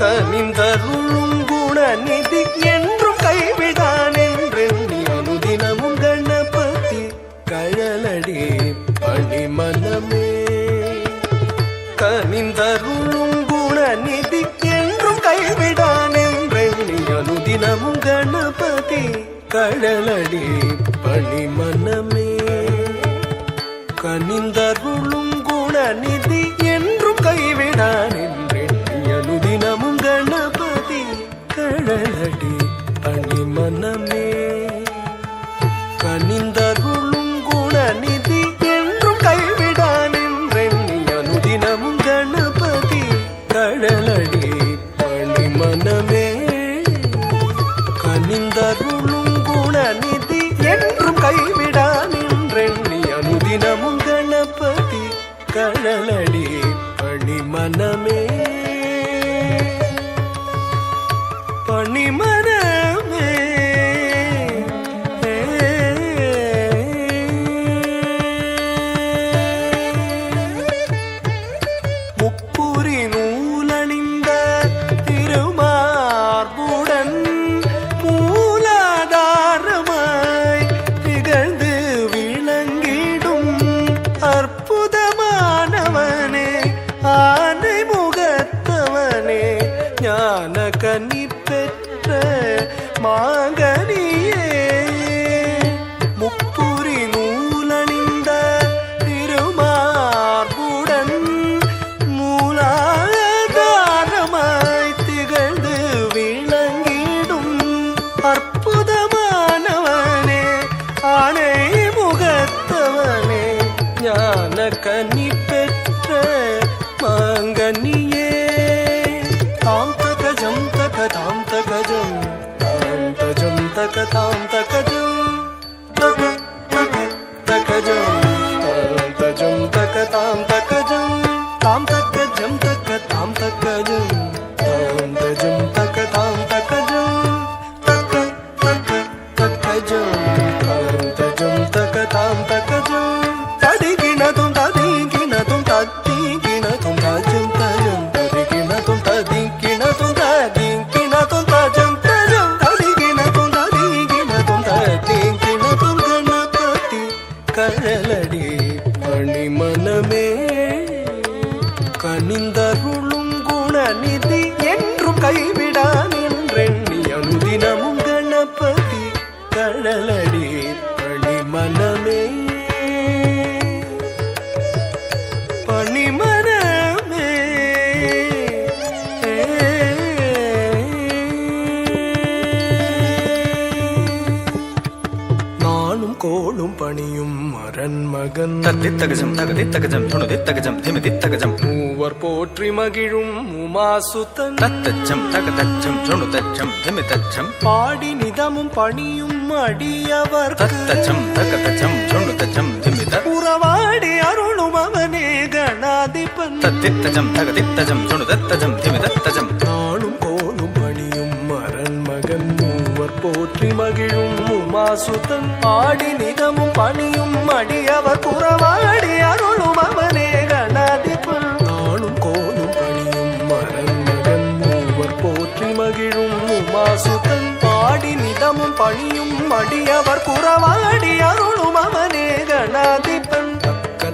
கனிந்தருளும் குணநிதி என்றும் கைவிடான் என்றெண்ணி அனுதினமும் கணபதி கழலடி பணிமனமே. கனிந்தருளும் குணநிதி என்றும் கைவிடான் என்றெண்ணி அனுதினமும் கணபதி கழலடி பணிமனமே. கனிந்தருளும் குணநிதி என்றும் கைவிடான் என்றெண்ணி அனுதினமும் கணபதி கழலடி பணிமனமே. கனிந்தருளும் குணநிதி என்றும் கைவிடான் என்றெண்ணி அனுதினமும் கணபதி கழலடி பணிமனமே. கனிந்தருளும் குணநிதி என்றும் கைவிடான் என்றெண்ணி அனுதினமும் கணபதி கழலடி பணிமனமே. பணிமனமே முப்புரி நூலணிந்த திருமார்புடன் மூலாதாரமாய் திகழ்ந்து விளங்கிடும் அற்புதமானவனே ஆனை முகத்தவனே ஞான கனி பெற்ற மாங்கனியே. முப்புரி நூலணிந்த திருமார்புடன் மூலாதாரமாய் திகழ்ந்து விளங்கிடும் அற்புதமானவனே ஆனை முகத்தவனே ஞான கனி பெற்ற மாங்கனியே. தாம் தகஜம் தகதாம் தகஜம் தாம் தஜம் தகதாம் தகஜம் தக தக தகஜம் தாம் தஜம் தகதாம் தகஜம் தாம் தகஜம் தகதாம் தகஜம் தாம் தஜம் தகதாம் தகஜம் தக தக தகஜம் தாம் தஜம் தகதாம் தகஜம் ததிகினதும் ததிகினதும் ததிகினதும் தஜம் தஜம் ததிகினதும் ததிகினதும் ததிகினதும் தஜம் தஜம் ததிகினதும் ததிகினதும் ததிகினதும் கணபதி கழலடி பணிமனமே. கனிந்தருளும் குணநிதி என்றும் கைவிடான் என்றெண்ணி அனுதினமும் கணபதி கழலடி பணிமனமே. பணிமனமே நானும் கோளும் பணியும் அரண்மகன் தத்தித்தகஜம் தகதித்தகஜம் துணுதித்தகஜம் திமிதித்தகஜம் மூவர் போற்றி மகிழும் உமாசுதன் தத்தச்சம் தகதச்சம் துணுதச்சம் திமிதச்சம் பாடி நிதமும் பணியும் அடியவர் தத்தச்சம் தகதச்சம் துணுதச்சம் திமித உறவாடி அருளும் அவனே கணாதிபன் தத்தித்தஜம் தகதித்தஜம் துணுதத்தஜம் திமிதத்தஜம் நாளும் கோளும் பணியும் அரண்மகன் மூவர் போற்றி மகிழும் உமாசுதன் பாடி நிதமும் பணியும் அடியவர் புறவாடி அருளும் அவனே கணாதிபன் நாளும் கோளும் பணியும் அரண்மகன் மூவர் போற்றி மகிழும் உமாசுதன் பாடி நிதமும் பணியும் அடியவர் புறவாடி அருளும் அவனே கணாதிபன்.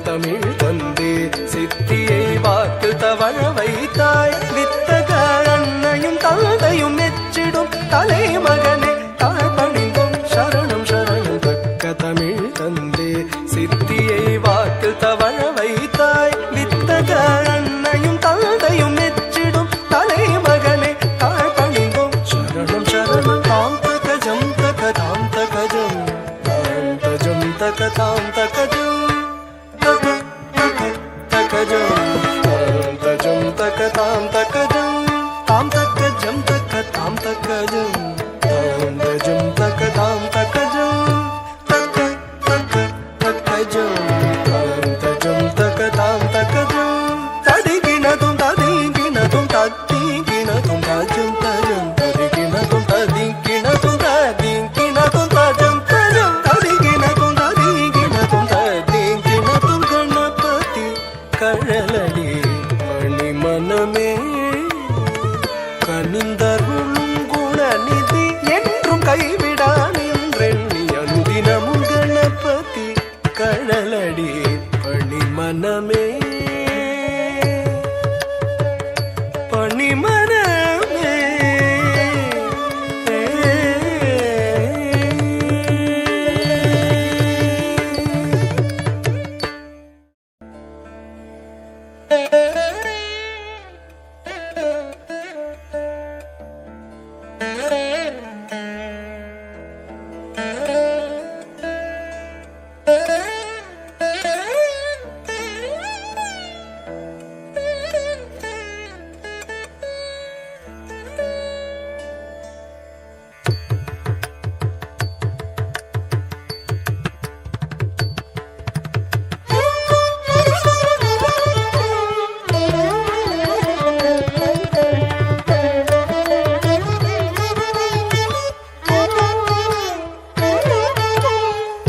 தமிழ் தந்தே சித்தியை வாக்கு தவழ வைத்தாய் வித்தக அன்னையும் தந்தையும் மெச்சிடும் தலைமகனே தாழ்பணிந்தோம் சரணம் சரணம். தக்க தமிழ் தந்தே சித்தியை வாக்கு தவழ வைத்தாய் வித்தக அன்னையும் தந்தையும் மெச்சிடும் தலைமகனே தாழ்பணிந்தோம் சரணம் சரணம். தாம் தகஜம் தகதாம் தகஜம் தாம் தஜம் தகதாம் தகஜம் தக தக தகஜம் தாம் தஜம் தகதாம் தகஜம் தாம் தகஜம் தகதாம் தகஜம் தாம் தஜம் தகதாம் தகஜம் தக தக தகஜம் தாம் தஜம் தகதாம் தகஜம் ததிகினதும் ததிகினதும் ததிகினதும் தஜம் தஜம் ததிகினதும் ததிகினதும் ததிகினதும் தஜம் தஜம் ததிகினதும் ததிகினதும் ததிகினதும் கணபதி கழலடி பணிமனமே. கைவிடான் என்றெண்ணி அனுதினமும் கணபதி கழலடி பணி மனமே பணி மனமே.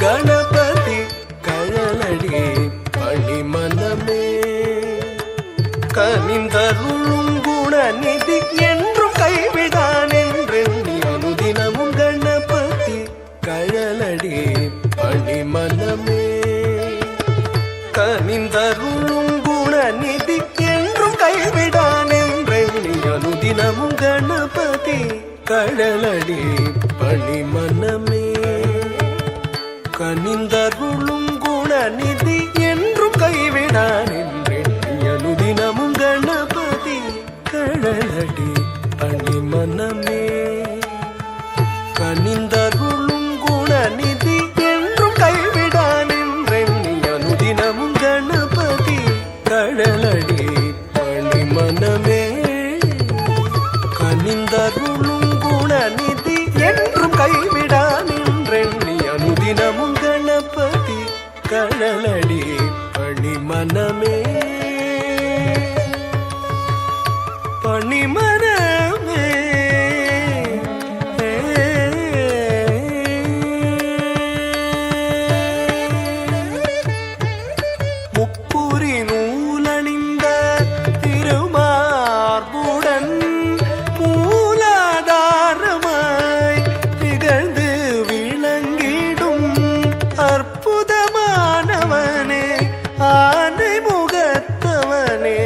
கணபதி கழலடி பணி மனமே கனிந்தருளும் குணநிதி என்றும் கைவிடான் என்றெண்ணி அனுதினமும் கணபதி கழலடி பணி மனமே கனிந்தருளும் குணநிதி என்றும் கைவிடான் என்றெண்ணி அனுதினமும் கணபதி கழலடி பணி மனமே கனிந்தருளும் குணநிதி என்றும் கைவிடான் என்றெண்ணி அனுதினமும் கணபதி கழலடி பணி மனமே கனிந்தருளும் குணநிதி என்றும் கைவிடான் என்றெண்ணி அனுதினமும் கணபதி கழலடி பணி மனமே கனிந்தருளும் குணநிதி என்றும் கைவிடான் என்றெண்ணி அனுதினமும் கணபதி கழலடி பணி மனமே பணி மனமே. முப்புரி நூலணிந்த திருமார்புடன் மூலாதாரமாய் திகழ்ந்து விளங்கிடும் அற்புதமானவனே ஆனை முகத்தவனே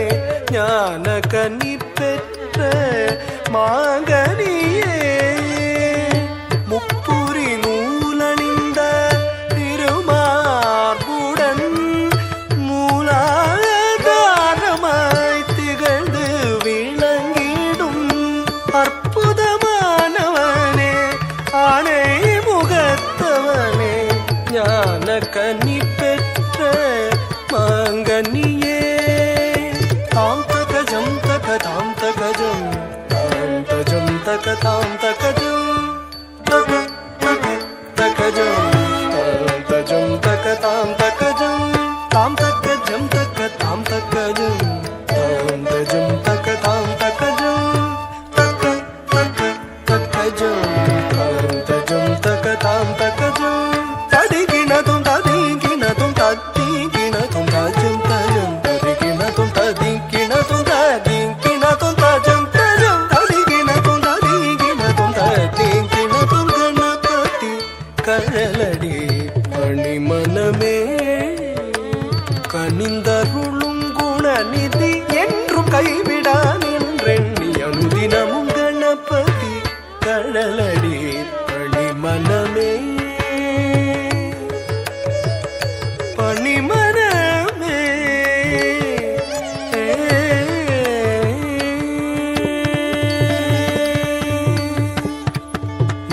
ஞான கனி பெற்ற மாங்கனியே முப்புரி நூலணிந்த திருமார்புடன் மூலாதாரமாய் திகழ்ந்து விளங்கிடும் அற்புதமானவனே ஆனை முகத்தவனே ஞான கனி பெற்ற மாங்கனியே தாம் தகஜம் தகதாம் தகஜம் தாம் தஜம் தகதாம் தகஜம் தக தக தகஜம் தாம் தஜம் தகதாம் தகஜம் தாம் தகஜம் தகதாம் தகஜம் தாம் தஜம் தகதாம் தகஜம் தக தக தகஜம் தாம் தஜம் தகதாம் தகஜம் தடிகினதும் ததிகினதும் தத்திகினதும் தஜம் தஜம் ததிகினதும் ததிகினதும் ததிகினதும் தஜம் தஜம் ததிகினதும் ததிகினதும் ததிகினதும் கணபதி கழலடி பணி மனமே கனிந்தருளும் குணநிதி என்றும் கைவிடான் என்றெண்ணி அனுதினமும் கணபதி கழலடி பணி மனமே பணி மனமே.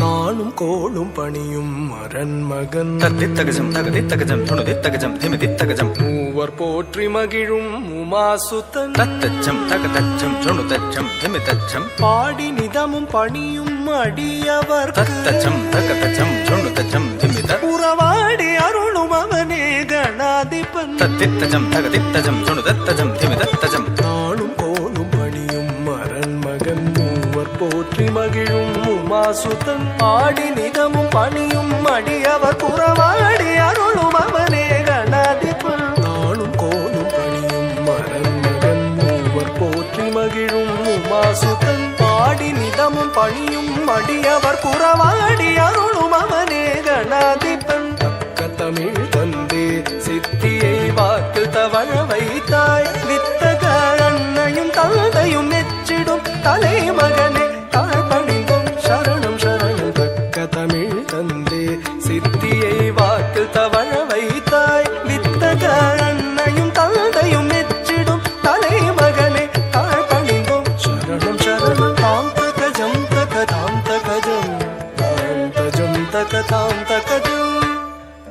நானும் கோளும் பணியும் மரன் மகன் தத்தித்தகஜம் தகதித்தகஜம் துணுதித்தகஜம் திமிதித்தகஜம் மூவர் போற்றி மகிழும் உமாசுதன் தத்தச்சம் தகதச்சம் துணுதச்சம் திமிதச்சம் பாடி நிதமும் பணியும் அடியவர் தத்தச்சம் தகதச்சம் துணுதச்சம் திமித உறவாடி அருளும் அவனே கணாதிபன் தத்தித்தஜம் தகதித்தஜம் துணுதத்தஜம் திமிதத்தஜம் நாளும் கோளும் பணியும் மரன் மகன் மூவர் போற்றி மகிழும் உமாசுதன் ஆடி நிதமும் பணியும் அடியவர் புறவாடி அருளும் அவனே கணாதிபன் நாளும் கோளும் பணியும் மரன் மகன் மூவர் போற்றி மகிழும் உமாசுதன் ஆடி நிதம் நித்தமும் பணியும் அடியவர் புறவாடி அருளும் அவனே கணாதிபன் தக்க தமிழ் தந்தே சித்தியை வாக்கு தவழ வைத்தாய் வித்தக அன்னையும் தந்தையும் மெச்சிடும் தலைமகனே தாழ்பணிந்தோம் சரணம் சரணம் தக்க தமிழ் தந்தே சித்தியை வாக்கு தவழ வைத்தாய் வித்தக அன்னையும் தந்தையும் மெச்சிடும் தலைமகனே தாழ்பணிந்தோம் சரணம் சரணம் தாம் தகஜம் தகதாம் தகஜம் தாம் தஜம் தகதாம் தகஜம்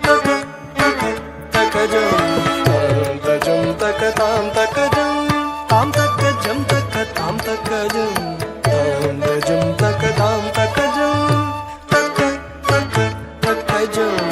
தக தக தகஜம் தாம் தஜம் தகதாம் தகஜம் தாம் தகஜம் தகதாம் தகஜம் தாம் தஜம் தகதாம் தகஜம் தக தக தகஜம்